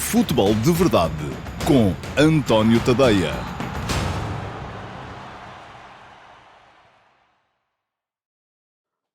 Futebol de Verdade com António Tadeia.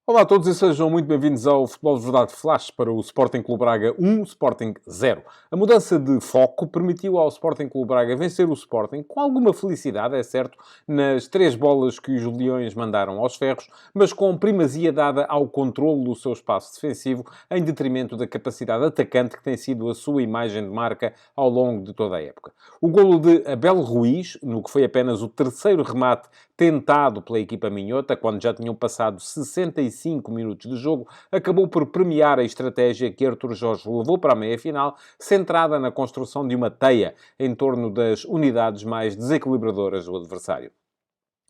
Olá a todos e sejam muito bem-vindos ao Futebol de Verdade Flash para o Sporting Clube Braga 1, Sporting 0. A mudança de foco permitiu ao Sporting Clube Braga vencer o Sporting com alguma felicidade, é certo, nas 3 bolas que os Leões mandaram aos ferros, mas com primazia dada ao controlo do seu espaço defensivo em detrimento da capacidade atacante que tem sido a sua imagem de marca ao longo de toda a época. O golo de Abel Ruiz, no que foi apenas o 3º remate tentado pela equipa minhota, quando já tinham passado 65 minutos de jogo, acabou por premiar a estratégia que Artur Jorge levou para a meia-final, centrada na construção de uma teia em torno das unidades mais desequilibradoras do adversário.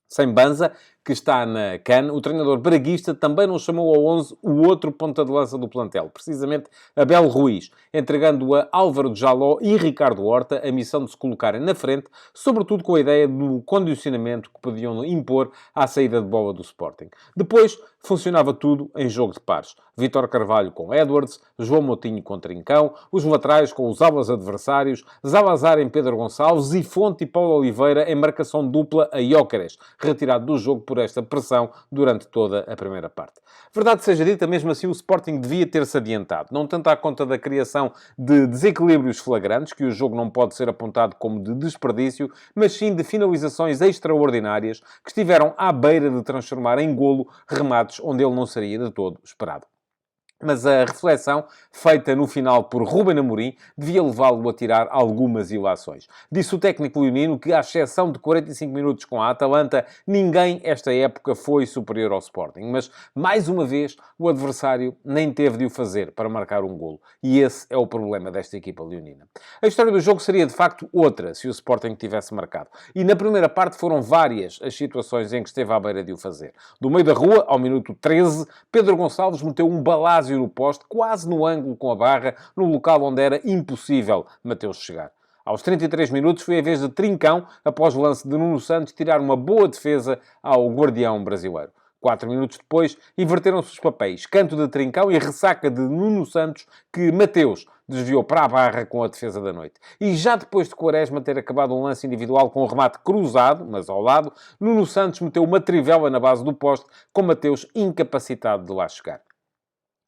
Sem Banza, que está na CAN, o treinador braguista também não chamou ao 11 o outro ponta de lança do plantel, precisamente Abel Ruiz, entregando a Álvaro Jaló e Ricardo Horta a missão de se colocarem na frente, sobretudo com a ideia do condicionamento que podiam impor à saída de bola do Sporting. Depois, funcionava tudo em jogo de pares. Vítor Carvalho com Edwards, João Moutinho com Trincão, os laterais com os alas adversários, Zalazar em Pedro Gonçalves e Fonte e Paulo Oliveira em marcação dupla a Gyökeres, retirado do jogo por esta pressão durante toda a primeira parte. Verdade seja dita, mesmo assim o Sporting devia ter-se adiantado, não tanto à conta da criação de desequilíbrios flagrantes, que o jogo não pode ser apontado como de desperdício, mas sim de finalizações extraordinárias que estiveram à beira de transformar em golo remates onde ele não seria de todo esperado. Mas a reflexão, feita no final por Ruben Amorim, devia levá-lo a tirar algumas ilações. Disse o técnico leonino que, à exceção de 45 minutos com a Atalanta, ninguém esta época foi superior ao Sporting. Mas, mais uma vez, o adversário nem teve de o fazer para marcar um golo. E esse é o problema desta equipa leonina. A história do jogo seria, de facto, outra se o Sporting tivesse marcado. E na primeira parte foram várias as situações em que esteve à beira de o fazer. Do meio da rua, ao minuto 13, Pedro Gonçalves meteu um balásio no poste, quase no ângulo com a barra, no local onde era impossível Mateus chegar. Aos 33 minutos foi a vez de Trincão, após o lance de Nuno Santos, tirar uma boa defesa ao guardião brasileiro. 4 minutos depois, inverteram-se os papéis. Canto de Trincão e ressaca de Nuno Santos, que Mateus desviou para a barra com a defesa da noite. E já depois de Quaresma ter acabado um lance individual com um remate cruzado, mas ao lado, Nuno Santos meteu uma trivela na base do poste, com Mateus incapacitado de lá chegar.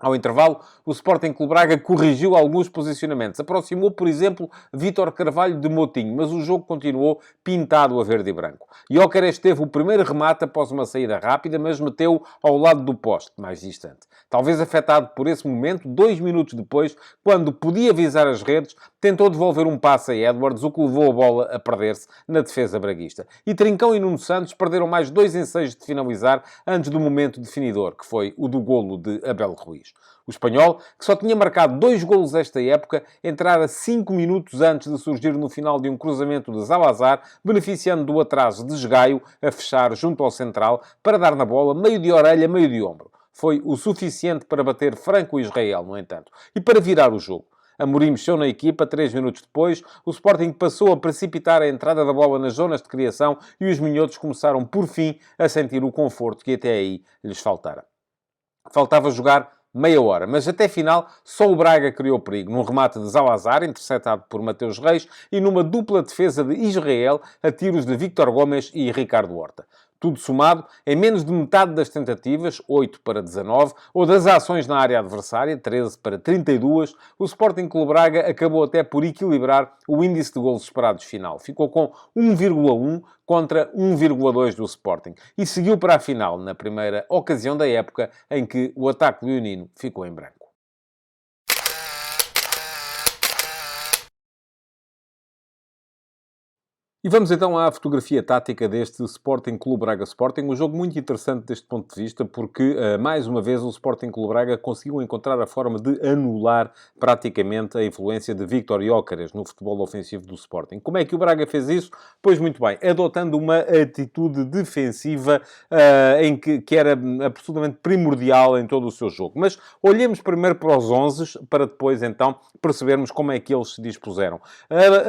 Ao intervalo, o Sporting Clube Braga corrigiu alguns posicionamentos. Aproximou, por exemplo, Vítor Carvalho de Moutinho, mas o jogo continuou pintado a verde e branco. Gyökeres teve o primeiro remate após uma saída rápida, mas meteu ao lado do poste, mais distante. Talvez afetado por esse momento, 2 minutos depois, quando podia visar as redes, tentou devolver um passe a Edwards, o que levou a bola a perder-se na defesa braguista. E Trincão e Nuno Santos perderam mais 2 ensaios de finalizar antes do momento definidor, que foi o do golo de Abel Ruiz. O espanhol, que só tinha marcado 2 golos esta época, entrara 5 minutos antes de surgir no final de um cruzamento de Zalazar, beneficiando do atraso de Esgaio a fechar junto ao central para dar na bola meio de orelha, meio de ombro. Foi o suficiente para bater Franco Israel, no entanto, e para virar o jogo. Amorim mexeu na equipa, 3 minutos depois, o Sporting passou a precipitar a entrada da bola nas zonas de criação e os minhotos começaram, por fim, a sentir o conforto que até aí lhes faltara. Faltava jogar meia hora, mas até final só o Braga criou perigo, num remate de Zalazar, interceptado por Mateus Reis, e numa dupla defesa de Israel, a tiros de Víctor Gomes e Ricardo Horta. Tudo somado, em menos de metade das tentativas, 8 para 19, ou das ações na área adversária, 13 para 32, o Sporting Clube Braga acabou até por equilibrar o índice de golos esperados final. Ficou com 1,1 contra 1,2 do Sporting. E seguiu para a final, na primeira ocasião da época em que o ataque leonino ficou em branco. E vamos então à fotografia tática deste Sporting Clube Braga Sporting. Um jogo muito interessante deste ponto de vista, porque, mais uma vez, o Sporting Clube Braga conseguiu encontrar a forma de anular praticamente a influência de Víctor Gyökeres no futebol ofensivo do Sporting. Como é que o Braga fez isso? Pois muito bem, adotando uma atitude defensiva que era absolutamente primordial em todo o seu jogo. Mas olhemos primeiro para os 11, para depois então percebermos como é que eles se dispuseram.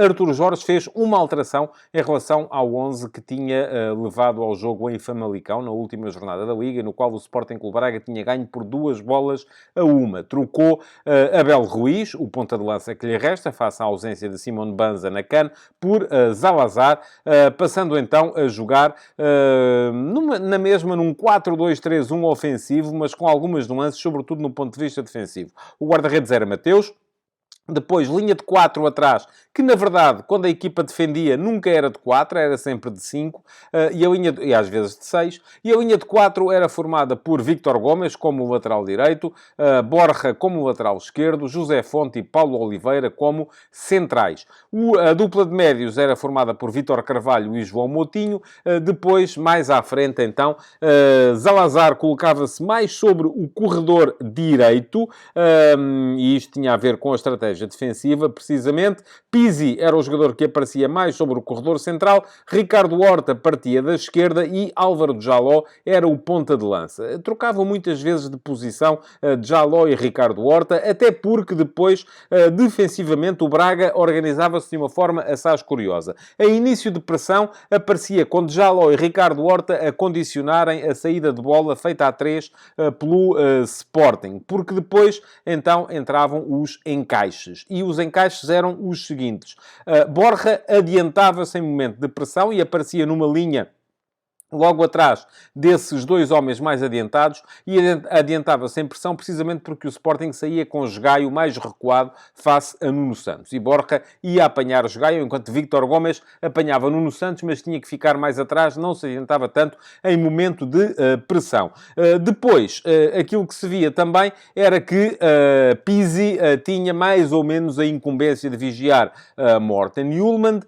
Artur Jorge fez uma alteração em relação ao 11 que tinha levado ao jogo em Famalicão, na última jornada da Liga, no qual o Sporting Clube Braga tinha ganho por 2-1. Trocou Abel Ruiz, o ponta de lança que lhe resta, face à ausência de Simone Banza na CAN, por Zalazar, passando então a jogar na mesma, num 4-2-3-1 ofensivo, mas com algumas nuances, sobretudo no ponto de vista defensivo. O guarda-redes era Mateus. Depois, linha de 4 atrás, que na verdade, quando a equipa defendia, nunca era de 4, era sempre de 5, e às vezes de 6. E a linha de 4 era formada por Víctor Gomes como lateral direito, Borja como lateral esquerdo, José Fonte e Paulo Oliveira como centrais. A dupla de médios era formada por Vítor Carvalho e João Moutinho. Depois, mais à frente, então, Zalazar colocava-se mais sobre o corredor direito, e isto tinha a ver com a estratégia defensiva, precisamente. Pizzi era o jogador que aparecia mais sobre o corredor central, Ricardo Horta partia da esquerda e Álvaro Jaló era o ponta de lança. Trocavam muitas vezes de posição Jaló e Ricardo Horta, até porque depois, defensivamente, o Braga organizava-se de uma forma assaz curiosa. A início de pressão, aparecia com Jaló e Ricardo Horta a condicionarem a saída de bola feita a 3 pelo Sporting, porque depois, então, entravam os encaixes. E os encaixes eram os seguintes. Borja adiantava-se em momento de pressão e aparecia numa linha logo atrás desses dois homens mais adiantados, e adiantava sem pressão precisamente porque o Sporting saía com o esgaio mais recuado face a Nuno Santos. E Borja ia apanhar o esgaio, enquanto Víctor Gomes apanhava Nuno Santos, mas tinha que ficar mais atrás, não se adiantava tanto em momento de pressão. Depois, aquilo que se via também era que Pizzi tinha mais ou menos a incumbência de vigiar Morten Hjulmand,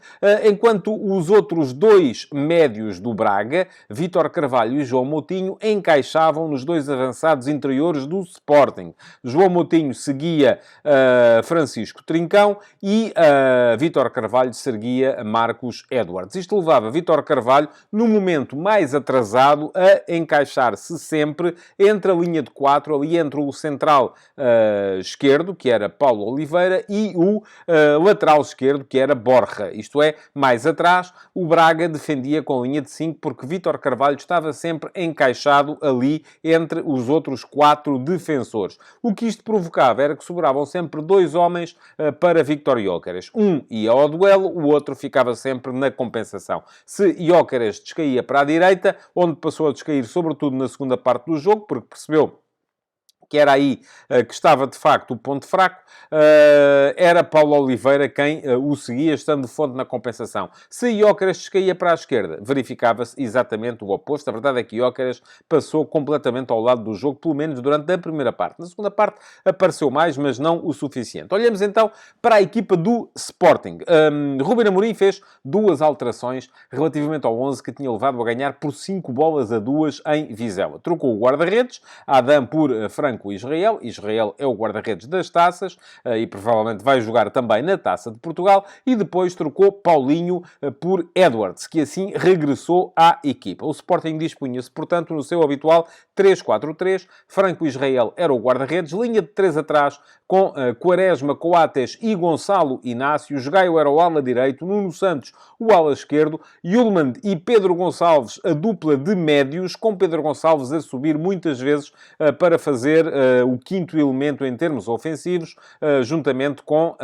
enquanto os outros dois médios do Braga, Vítor Carvalho e João Moutinho, encaixavam nos dois avançados interiores do Sporting. João Moutinho seguia Francisco Trincão e Vítor Carvalho seguia Marcos Edwards. Isto levava Vítor Carvalho, no momento mais atrasado, a encaixar-se sempre entre a linha de 4, ali entre o central esquerdo, que era Paulo Oliveira, e o lateral esquerdo, que era Borja. Isto é, mais atrás, o Braga defendia com linha de 5, porque Vítor Carvalho estava sempre encaixado ali entre os outros 4 defensores. O que isto provocava era que sobravam sempre 2 homens para Víctor Gyökeres. Um ia ao duelo, o outro ficava sempre na compensação. Se Gyökeres descaía para a direita, onde passou a descair sobretudo na segunda parte do jogo, porque percebeu que era aí que estava, de facto, o ponto fraco, era Paulo Oliveira quem o seguia, estando de fonte na compensação. Se Gyökeres descaía para a esquerda, verificava-se exatamente o oposto. A verdade é que Gyökeres passou completamente ao lado do jogo, pelo menos durante a primeira parte. Na segunda parte apareceu mais, mas não o suficiente. Olhamos então para a equipa do Sporting. Ruben Amorim fez 2 alterações relativamente ao 11 que tinha levado a ganhar por 5-2 em Vizela. Trocou o guarda-redes, Adam por Franco Israel. Israel é o guarda-redes das taças e provavelmente vai jogar também na Taça de Portugal. E depois trocou Paulinho por Edwards, que assim regressou à equipa. O Sporting dispunha-se, portanto, no seu habitual 3-4-3. Franco Israel era o guarda-redes. Linha de 3 atrás com Quaresma, Coates e Gonçalo Inácio. Gaio era o ala direito. Nuno Santos, o ala esquerdo. Hjulmand e Pedro Gonçalves, a dupla de médios, com Pedro Gonçalves a subir muitas vezes para fazer o quinto elemento em termos ofensivos, juntamente com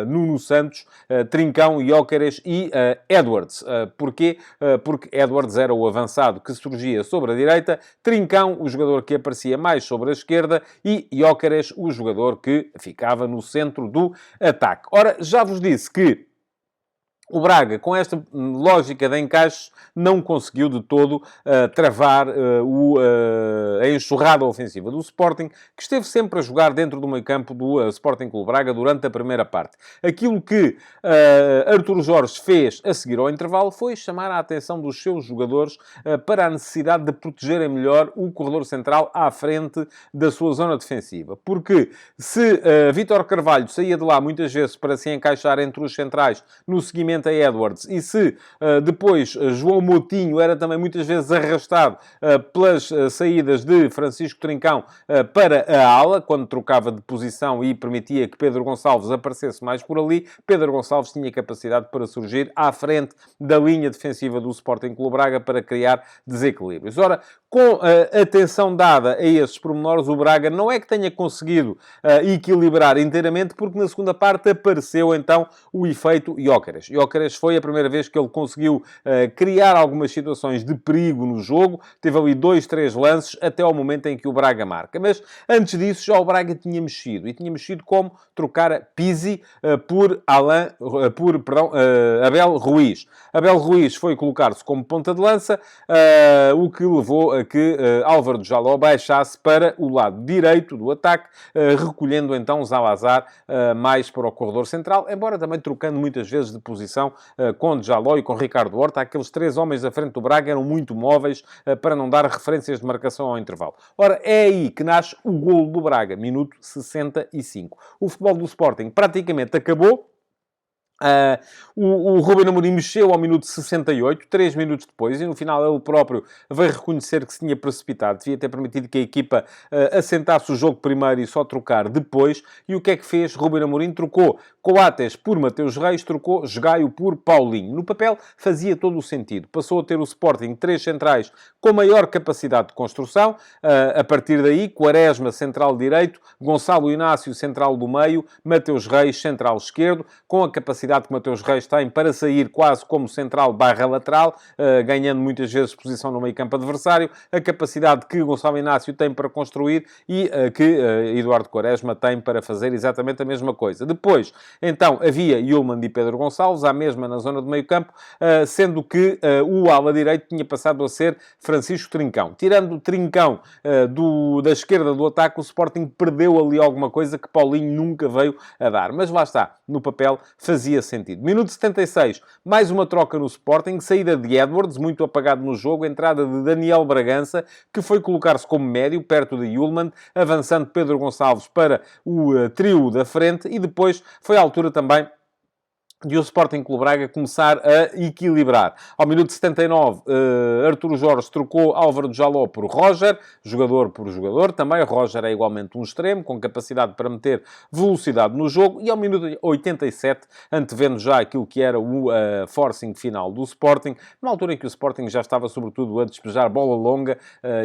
Nuno Santos, Trincão, Gyökeres e Edwards. Porquê? Porque Edwards era o avançado que surgia sobre a direita, Trincão, o jogador que aparecia mais sobre a esquerda, e Gyökeres, o jogador que ficava no centro do ataque. Ora, já vos disse que o Braga, com esta lógica de encaixes, não conseguiu de todo travar a enxurrada ofensiva do Sporting, que esteve sempre a jogar dentro do meio-campo do Sporting Clube Braga durante a primeira parte. Aquilo que Artur Jorge fez a seguir ao intervalo foi chamar a atenção dos seus jogadores para a necessidade de protegerem melhor o corredor central à frente da sua zona defensiva. Porque se Vítor Carvalho saía de lá muitas vezes para se encaixar entre os centrais no seguimento Trent Edwards, e se depois João Moutinho era também muitas vezes arrastado pelas saídas de Francisco Trincão para a ala, quando trocava de posição e permitia que Pedro Gonçalves aparecesse mais por ali, Pedro Gonçalves tinha capacidade para surgir à frente da linha defensiva do Sporting Clube Braga para criar desequilíbrios. Ora, com a atenção dada a esses pormenores, o Braga não é que tenha conseguido equilibrar inteiramente, porque na segunda parte apareceu então o efeito Gyökeres. Gyökeres foi a primeira vez que ele conseguiu criar algumas situações de perigo no jogo, teve ali 2, 3 lances até ao momento em que o Braga marca. Mas antes disso já o Braga tinha mexido, e tinha mexido como trocar a Pizzi por Abel Ruiz. Abel Ruiz foi colocar-se como ponta de lança, o que levou a que Álvaro Jaló baixasse para o lado direito do ataque, recolhendo então Zalazar mais para o corredor central, embora também trocando muitas vezes de posição com Jaló e com Ricardo Horta. Aqueles 3 homens à frente do Braga eram muito móveis para não dar referências de marcação ao intervalo. Ora, é aí que nasce o golo do Braga, minuto 65. O futebol do Sporting praticamente acabou. O Ruben Amorim mexeu ao minuto 68, 3 minutos depois, e no final ele próprio veio reconhecer que se tinha precipitado. Devia ter permitido que a equipa assentasse o jogo primeiro e só trocar depois. E o que é que fez? Ruben Amorim trocou Coates por Mateus Reis, trocou Gaio por Paulinho. No papel fazia todo o sentido. Passou a ter o Sporting 3 centrais com maior capacidade de construção. A partir daí, Quaresma, central direito, Gonçalo Inácio, central do meio, Mateus Reis, central esquerdo, com a capacidade que Mateus Reis tem para sair quase como central barra lateral, ganhando muitas vezes posição no meio-campo adversário, a capacidade que Gonçalo Inácio tem para construir e que Eduardo Quaresma tem para fazer exatamente a mesma coisa. Depois, então, havia Yulman e Pedro Gonçalves, à mesma na zona do meio-campo, sendo que o ala direito tinha passado a ser Francisco Trincão. Tirando o Trincão da esquerda do ataque, o Sporting perdeu ali alguma coisa que Paulinho nunca veio a dar. Mas lá está, no papel fazia sentido. Minuto 76, mais uma troca no Sporting, saída de Edwards, muito apagado no jogo, entrada de Daniel Bragança, que foi colocar-se como médio, perto de Yulman, avançando Pedro Gonçalves para o trio da frente, e depois foi à altura também de o Sporting Clube Braga começar a equilibrar. Ao minuto 79, Arturo Jorge trocou Álvaro Jaló por Roger, jogador por jogador. Também Roger é igualmente um extremo, com capacidade para meter velocidade no jogo. E ao minuto 87, antevendo já aquilo que era o forcing final do Sporting, na altura em que o Sporting já estava, sobretudo, a despejar bola longa,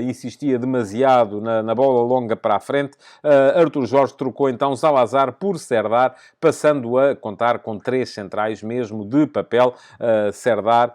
insistia demasiado na bola longa para a frente, Arturo Jorge trocou então Zalazar por Serdar, passando a contar com 3 centrais mesmo de papel, Serdar,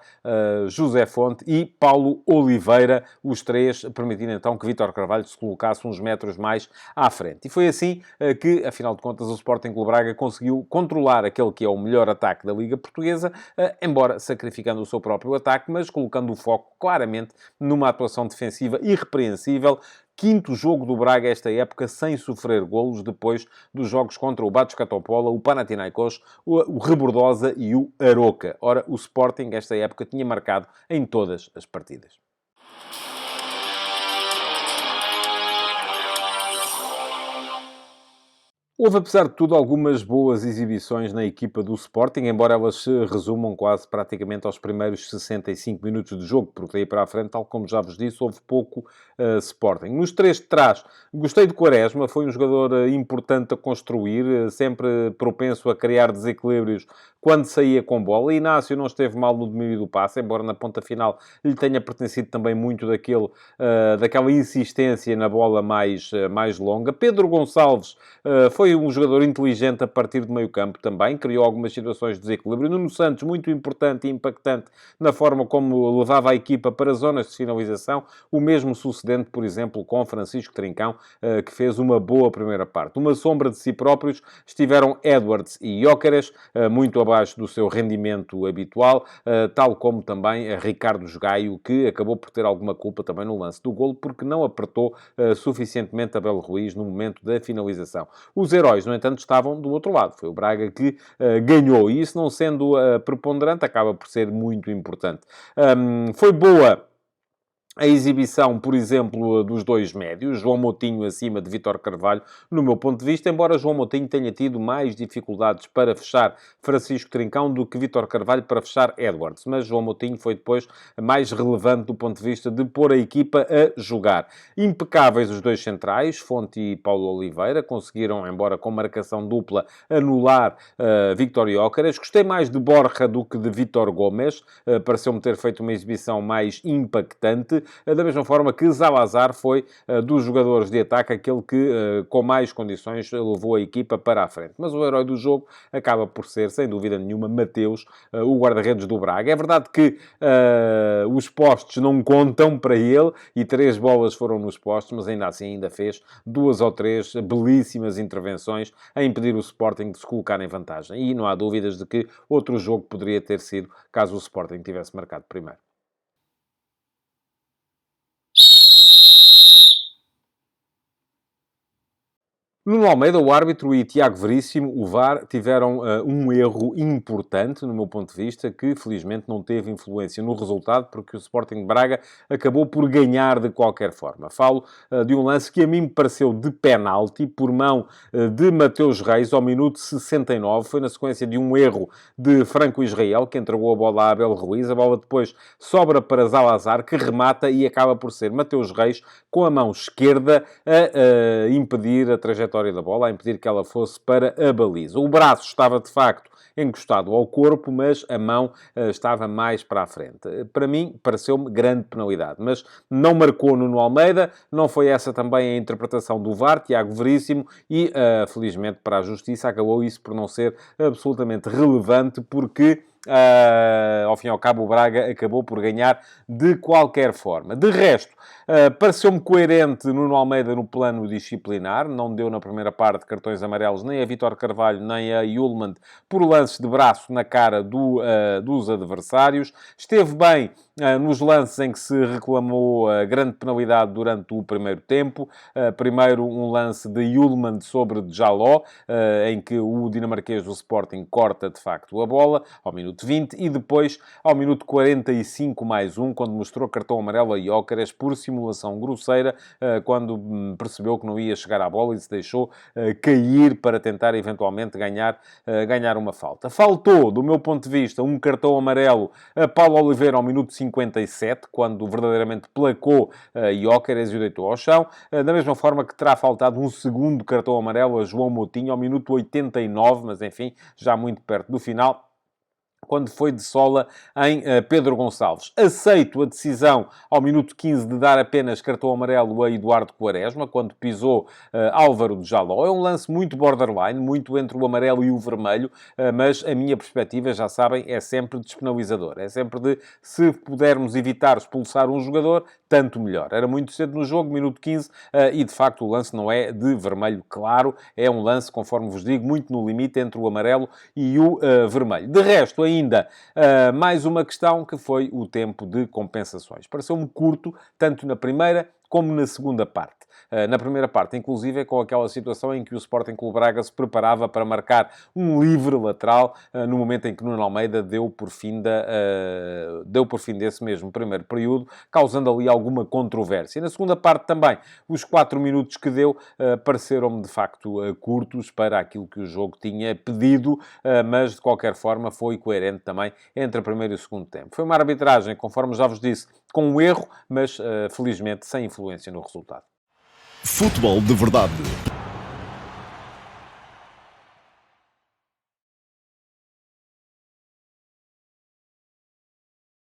José Fonte e Paulo Oliveira, os 3, permitindo então que Vítor Carvalho se colocasse uns metros mais à frente. E foi assim que, afinal de contas, o Sporting Clube Braga conseguiu controlar aquele que é o melhor ataque da Liga Portuguesa, embora sacrificando o seu próprio ataque, mas colocando o foco claramente numa atuação defensiva irrepreensível. Quinto jogo do Braga esta época sem sofrer golos, depois dos jogos contra o Bačka Topola, o Panathinaikos, o Rebordosa e o Aroca. Ora, o Sporting esta época tinha marcado em todas as partidas. Houve, apesar de tudo, algumas boas exibições na equipa do Sporting, embora elas se resumam quase praticamente aos primeiros 65 minutos de jogo, porque daí para a frente, tal como já vos disse, houve pouco Sporting. Nos 3 de trás, gostei de Quaresma, foi um jogador importante a construir, sempre propenso a criar desequilíbrios quando saía com bola. Inácio não esteve mal no domínio do passe, embora na ponta final lhe tenha pertencido também muito daquela insistência na bola mais longa. Pedro Gonçalves foi um jogador inteligente a partir do meio-campo também, criou algumas situações de desequilíbrio. Nuno Santos, muito importante e impactante na forma como levava a equipa para zonas de finalização. O mesmo sucedente, por exemplo, com Francisco Trincão, que fez uma boa primeira parte. Uma sombra de si próprios estiveram Edwards e Gyökeres, muito abaixo do seu rendimento habitual, tal como também Ricardo Gaio, que acabou por ter alguma culpa também no lance do golo, porque não apertou suficientemente Abel Ruiz no momento da finalização. Os heróis, no entanto, estavam do outro lado. Foi o Braga que ganhou. E isso, não sendo preponderante, acaba por ser muito importante. Foi boa A exibição, por exemplo, dos dois médios, João Moutinho acima de Vítor Carvalho, no meu ponto de vista, embora João Moutinho tenha tido mais dificuldades para fechar Francisco Trincão do que Vítor Carvalho para fechar Edwards. Mas João Moutinho foi depois mais relevante do ponto de vista de pôr a equipa a jogar. Impecáveis os dois centrais, Fonte e Paulo Oliveira, conseguiram, embora com marcação dupla, anular Víctor Gyökeres. Gostei mais de Borja do que de Vítor Gomes, pareceu-me ter feito uma exibição mais impactante. Da mesma forma que Zalazar foi, dos jogadores de ataque, aquele que, com mais condições, levou a equipa para a frente. Mas o herói do jogo acaba por ser, sem dúvida nenhuma, Mateus, o guarda-redes do Braga. É verdade que os postos não contam para ele e 3 bolas foram nos postos, mas ainda assim ainda fez 2 ou 3 belíssimas intervenções a impedir o Sporting de se colocar em vantagem. E não há dúvidas de que outro jogo poderia ter sido caso o Sporting tivesse marcado primeiro. Nuno Almeida, o árbitro, e Tiago Veríssimo, o VAR, tiveram um erro importante, no meu ponto de vista, que felizmente não teve influência no resultado, porque o Sporting de Braga acabou por ganhar de qualquer forma. Falo de um lance que a mim me pareceu de penalti, por mão de Mateus Reis, ao minuto 69. Foi na sequência de um erro de Franco Israel, que entregou a bola a Abel Ruiz. A bola depois sobra para Zalazar, que remata e acaba por ser Mateus Reis, com a mão esquerda, a impedir a trajetória da bola, a impedir que ela fosse para a baliza. O braço estava, de facto, encostado ao corpo, mas a mão estava mais para a frente. Para mim, pareceu-me grande penalidade, mas não marcou Nuno Almeida, não foi essa também a interpretação do VAR, Tiago Veríssimo, e, felizmente para a Justiça, acabou isso por não ser absolutamente relevante, porque ao fim e ao cabo, o Braga acabou por ganhar de qualquer forma. De resto, pareceu-me coerente Nuno Almeida no plano disciplinar. Não deu na primeira parte cartões amarelos nem a Vítor Carvalho, nem a Yulman por lances de braço na cara dos adversários. Esteve bem nos lances em que se reclamou a grande penalidade durante o primeiro tempo. Primeiro, um lance de Yulman sobre Jaló, em que o dinamarquês do Sporting corta, de facto, a bola, ao minuto 20, e depois, ao minuto 45 mais um, quando mostrou cartão amarelo a Gyökeres por simulação grosseira, quando percebeu que não ia chegar à bola e se deixou cair para tentar, eventualmente, ganhar uma falta. Faltou, do meu ponto de vista, um cartão amarelo a Paulo Oliveira ao minuto 57, quando verdadeiramente placou Gyökeres e o deitou ao chão. Da mesma forma que terá faltado um segundo cartão amarelo a João Moutinho ao minuto 89, mas enfim, já muito perto do final, quando foi de sola em Pedro Gonçalves. Aceito a decisão, ao minuto 15, de dar apenas cartão amarelo a Eduardo Quaresma, quando pisou Álvaro de Jaló. É um lance muito borderline, muito entre o amarelo e o vermelho, mas a minha perspectiva, já sabem, é sempre despenalizador. É sempre de, se pudermos evitar expulsar um jogador, tanto melhor. Era muito cedo no jogo, minuto 15, e de facto o lance não é de vermelho claro, é um lance, conforme vos digo, muito no limite entre o amarelo e o vermelho. De resto, ainda mais uma questão, que foi o tempo de compensações. Pareceu-me curto, tanto na primeira como na segunda parte. Na primeira parte, inclusive, com aquela situação em que o Sporting Clube Braga se preparava para marcar um livre lateral, no momento em que Nuno Almeida deu por fim desse mesmo primeiro período, causando ali alguma controvérsia. Na segunda parte também, os 4 minutos que deu pareceram-me, de facto, curtos para aquilo que o jogo tinha pedido, mas, de qualquer forma, foi coerente também entre o primeiro e o segundo tempo. Foi uma arbitragem, conforme já vos disse, com um erro, mas, felizmente, sem influência no resultado. Futebol de verdade